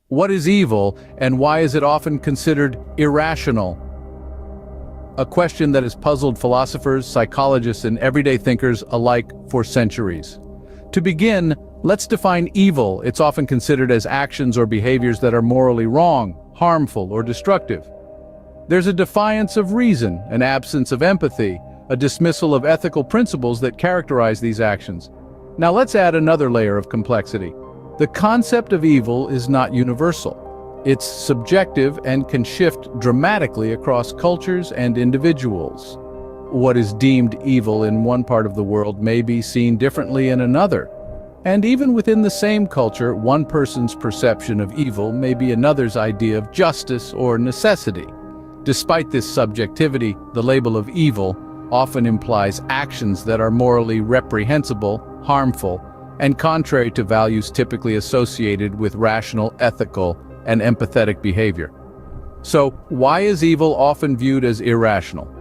What is evil, and why is it often considered irrational? A question that has puzzled philosophers, psychologists, and everyday thinkers alike for centuries. To begin, let's define evil. It's often considered as actions or behaviors that are morally wrong, harmful, or destructive. There's a defiance of reason, an absence of empathy, a dismissal of ethical principles that characterize these actions. Now let's add another layer of complexity. The concept of evil is not universal. It's subjective and can shift dramatically across cultures and individuals. What is deemed evil in one part of the world may be seen differently in another. And even within the same culture, one person's perception of evil may be another's idea of justice or necessity. Despite this subjectivity, the label of evil often implies actions that are morally reprehensible, harmful, and contrary to values typically associated with rational, ethical, and empathetic behavior. So, why is evil often viewed as irrational?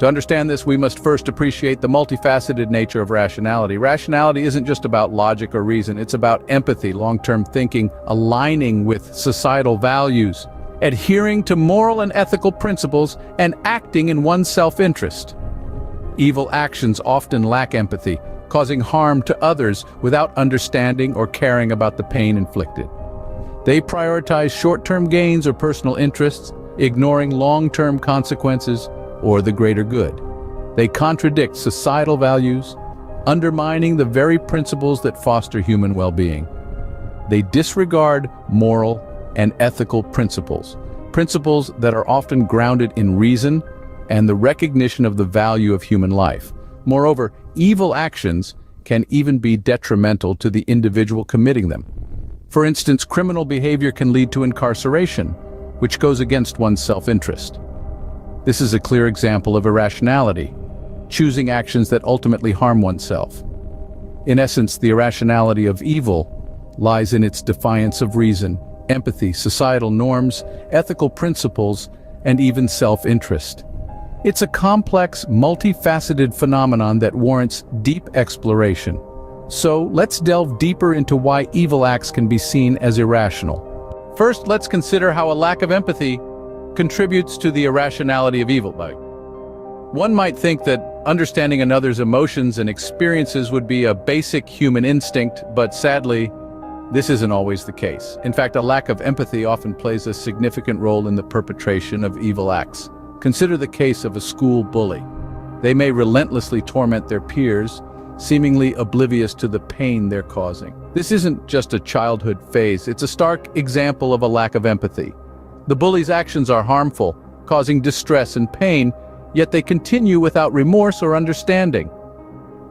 To understand this, we must first appreciate the multifaceted nature of rationality. Rationality isn't just about logic or reason, it's about empathy, long-term thinking, aligning with societal values, adhering to moral and ethical principles, and acting in one's self-interest. Evil actions often lack empathy, causing harm to others without understanding or caring about the pain inflicted. They prioritize short-term gains or personal interests, ignoring long-term consequences or the greater good. They contradict societal values, undermining the very principles that foster human well-being. They disregard moral and ethical principles that are often grounded in reason and the recognition of the value of human life. Moreover, evil actions can even be detrimental to the individual committing them. For instance, criminal behavior can lead to incarceration, which goes against one's self-interest. This is a clear example of irrationality, choosing actions that ultimately harm oneself. In essence, the irrationality of evil lies in its defiance of reason, empathy, societal norms, ethical principles, and even self-interest. It's a complex, multifaceted phenomenon that warrants deep exploration. So, let's delve deeper into why evil acts can be seen as irrational. First, let's consider how a lack of empathy contributes to the irrationality of evil. One might think that understanding another's emotions and experiences would be a basic human instinct, but sadly, this isn't always the case. In fact, a lack of empathy often plays a significant role in the perpetration of evil acts. Consider the case of a school bully. They may relentlessly torment their peers, seemingly oblivious to the pain they're causing. This isn't just a childhood phase, it's a stark example of a lack of empathy. The bully's actions are harmful, causing distress and pain, yet they continue without remorse or understanding.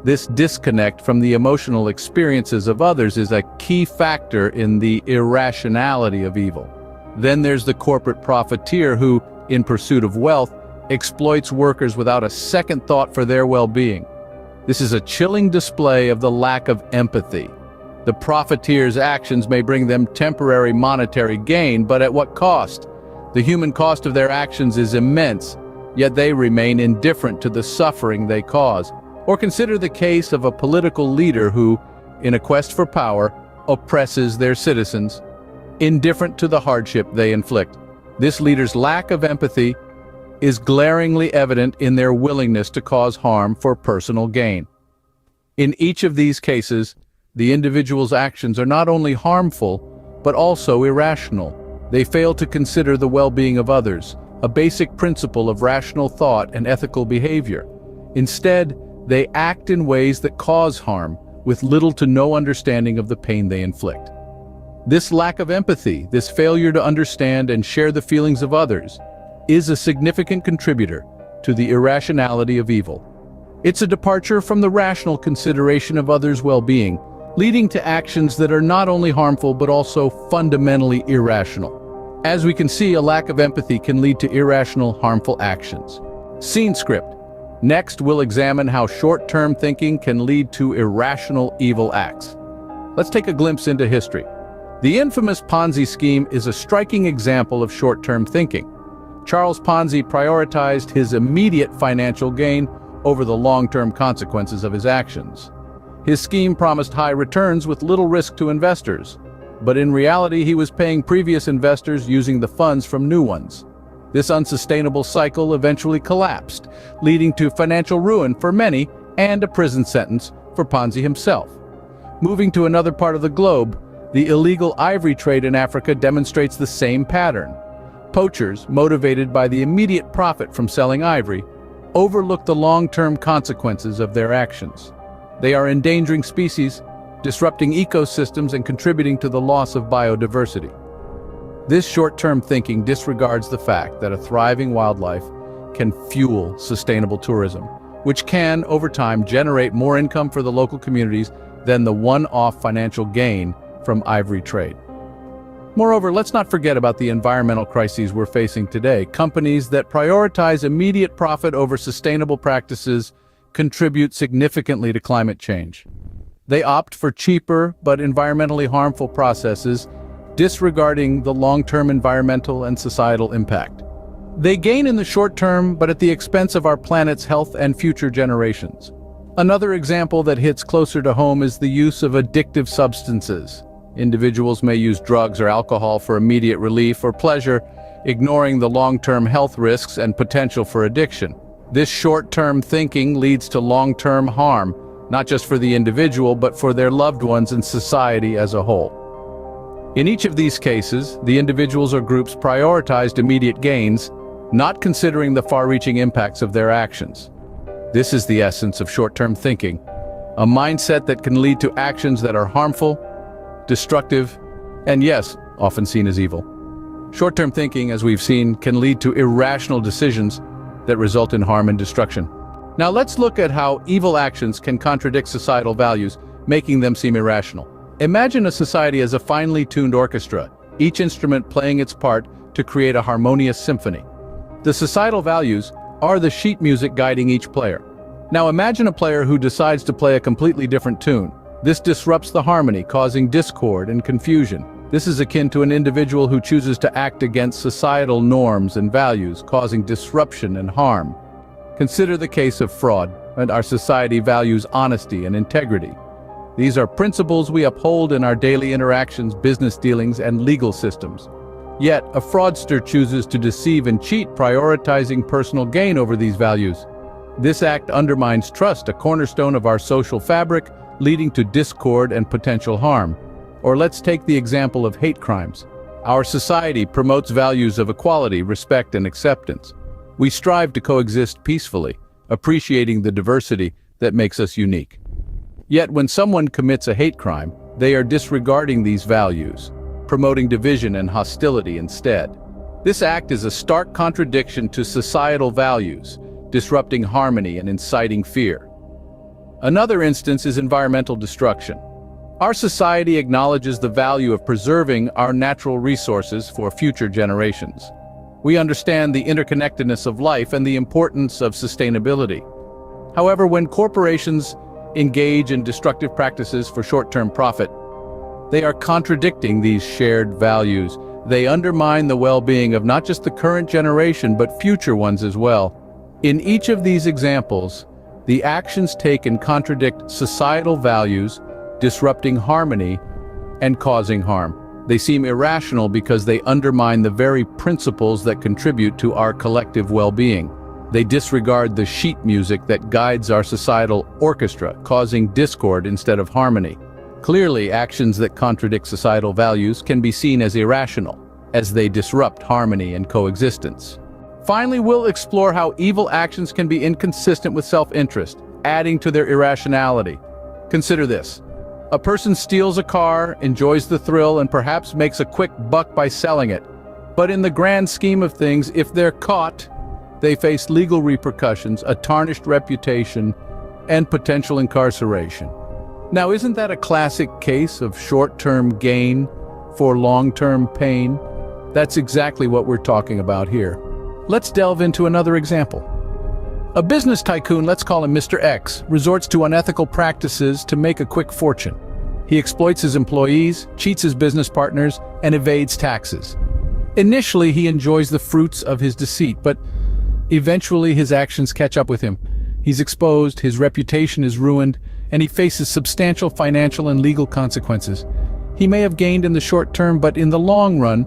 This disconnect from the emotional experiences of others is a key factor in the irrationality of evil. Then there's the corporate profiteer who, in pursuit of wealth, exploits workers without a second thought for their well-being. This is a chilling display of the lack of empathy. The profiteer's actions may bring them temporary monetary gain, but at what cost? The human cost of their actions is immense, yet they remain indifferent to the suffering they cause. Or consider the case of a political leader who, in a quest for power, oppresses their citizens, indifferent to the hardship they inflict. This leader's lack of empathy is glaringly evident in their willingness to cause harm for personal gain. In each of these cases, the individual's actions are not only harmful, but also irrational. They fail to consider the well-being of others, a basic principle of rational thought and ethical behavior. Instead, they act in ways that cause harm, with little to no understanding of the pain they inflict. This lack of empathy, this failure to understand and share the feelings of others, is a significant contributor to the irrationality of evil. It's a departure from the rational consideration of others' well-being, leading to actions that are not only harmful but also fundamentally irrational. As we can see, a lack of empathy can lead to irrational, harmful actions. Scene script. Next, we'll examine how short-term thinking can lead to irrational evil acts. Let's take a glimpse into history. The infamous Ponzi scheme is a striking example of short-term thinking. Charles Ponzi prioritized his immediate financial gain over the long-term consequences of his actions. His scheme promised high returns with little risk to investors. but in reality he was paying previous investors using the funds from new ones. This unsustainable cycle eventually collapsed, leading to financial ruin for many and a prison sentence for Ponzi himself. Moving to another part of the globe, the illegal ivory trade in Africa demonstrates the same pattern. Poachers, motivated by the immediate profit from selling ivory, overlook the long-term consequences of their actions. They are endangering species, disrupting ecosystems, and contributing to the loss of biodiversity. This short-term thinking disregards the fact that a thriving wildlife can fuel sustainable tourism, which can, over time, generate more income for the local communities than the one-off financial gain from ivory trade. Moreover, let's not forget about the environmental crises we're facing today. Companies that prioritize immediate profit over sustainable practices contribute significantly to climate change. They opt for cheaper but environmentally harmful processes, disregarding the long-term environmental and societal impact. They gain in the short term, but at the expense of our planet's health and future generations. Another example that hits closer to home is the use of addictive substances. Individuals may use drugs or alcohol for immediate relief or pleasure, ignoring the long-term health risks and potential for addiction. This short-term thinking leads to long-term harm, not just for the individual, but for their loved ones and society as a whole. In each of these cases, the individuals or groups prioritized immediate gains, not considering the far-reaching impacts of their actions. This is the essence of short-term thinking, a mindset that can lead to actions that are harmful, destructive, and yes, often seen as evil. Short-term thinking, as we've seen, can lead to irrational decisions that result in harm and destruction. Now let's look at how evil actions can contradict societal values, making them seem irrational. Imagine a society as a finely tuned orchestra, each instrument playing its part to create a harmonious symphony. The societal values are the sheet music guiding each player. Now imagine a player who decides to play a completely different tune. This disrupts the harmony, causing discord and confusion. This is akin to an individual who chooses to act against societal norms and values, causing disruption and harm. Consider the case of fraud, and our society values honesty and integrity. These are principles we uphold in our daily interactions, business dealings, and legal systems. Yet, a fraudster chooses to deceive and cheat, prioritizing personal gain over these values. This act undermines trust, a cornerstone of our social fabric, leading to discord and potential harm. Or let's take the example of hate crimes. Our society promotes values of equality, respect, and acceptance. We strive to coexist peacefully, appreciating the diversity that makes us unique. Yet when someone commits a hate crime, they are disregarding these values, promoting division and hostility instead. This act is a stark contradiction to societal values, disrupting harmony and inciting fear. Another instance is environmental destruction. Our society acknowledges the value of preserving our natural resources for future generations. We understand the interconnectedness of life and the importance of sustainability. However, when corporations engage in destructive practices for short-term profit, they are contradicting these shared values. They undermine the well-being of not just the current generation, but future ones as well. In each of these examples, the actions taken contradict societal values, disrupting harmony and causing harm. They seem irrational because they undermine the very principles that contribute to our collective well-being. They disregard the sheet music that guides our societal orchestra, causing discord instead of harmony. Clearly, actions that contradict societal values can be seen as irrational, as they disrupt harmony and coexistence. Finally, we'll explore how evil actions can be inconsistent with self-interest, adding to their irrationality. Consider this. A person steals a car, enjoys the thrill, and perhaps makes a quick buck by selling it. But in the grand scheme of things, if they're caught, they face legal repercussions, a tarnished reputation, and potential incarceration. Now, isn't that a classic case of short-term gain for long-term pain? That's exactly what we're talking about here. Let's delve into another example. A business tycoon, let's call him Mr. X, resorts to unethical practices to make a quick fortune. He exploits his employees, cheats his business partners, and evades taxes. Initially, he enjoys the fruits of his deceit, but eventually his actions catch up with him. He's exposed, his reputation is ruined, and he faces substantial financial and legal consequences. He may have gained in the short term, but in the long run,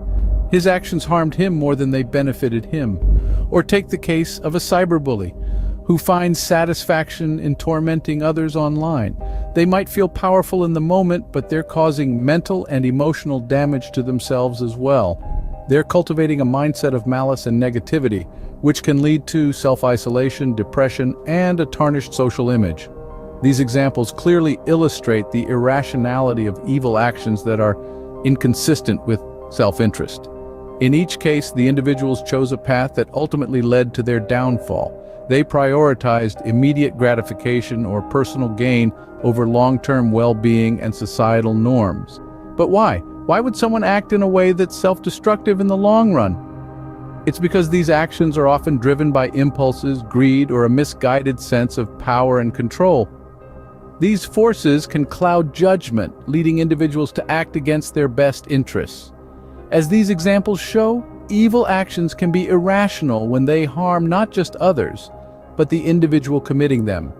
his actions harmed him more than they benefited him. Or take the case of a cyberbully, who finds satisfaction in tormenting others online. They might feel powerful in the moment, but they're causing mental and emotional damage to themselves as well. They're cultivating a mindset of malice and negativity, which can lead to self-isolation, depression, and a tarnished social image. These examples clearly illustrate the irrationality of evil actions that are inconsistent with self-interest. In each case, the individuals chose a path that ultimately led to their downfall. They prioritized immediate gratification or personal gain over long-term well-being and societal norms. But why? Why would someone act in a way that's self-destructive in the long run? It's because these actions are often driven by impulses, greed, or a misguided sense of power and control. These forces can cloud judgment, leading individuals to act against their best interests. As these examples show, evil actions can be irrational when they harm not just others, but the individual committing them.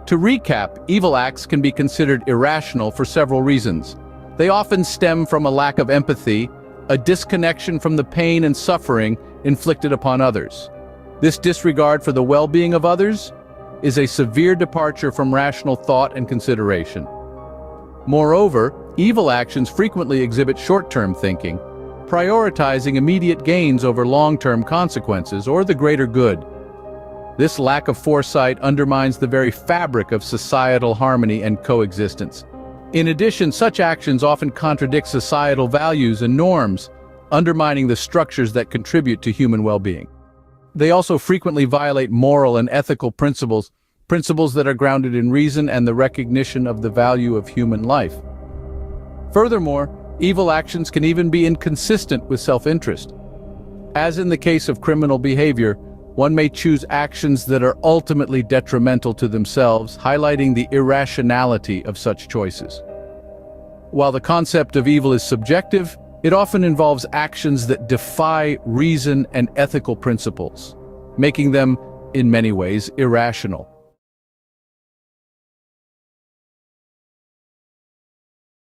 To recap, evil acts can be considered irrational for several reasons. They often stem from a lack of empathy, a disconnection from the pain and suffering inflicted upon others. This disregard for the well-being of others is a severe departure from rational thought and consideration. Moreover, evil actions frequently exhibit short-term thinking, prioritizing immediate gains over long-term consequences or the greater good. This lack of foresight undermines the very fabric of societal harmony and coexistence. In addition, such actions often contradict societal values and norms, undermining the structures that contribute to human well-being. They also frequently violate moral and ethical principles that are grounded in reason and the recognition of the value of human life. Furthermore, evil actions can even be inconsistent with self-interest. As in the case of criminal behavior, one may choose actions that are ultimately detrimental to themselves, highlighting the irrationality of such choices. While the concept of evil is subjective, it often involves actions that defy reason and ethical principles, making them, in many ways, irrational.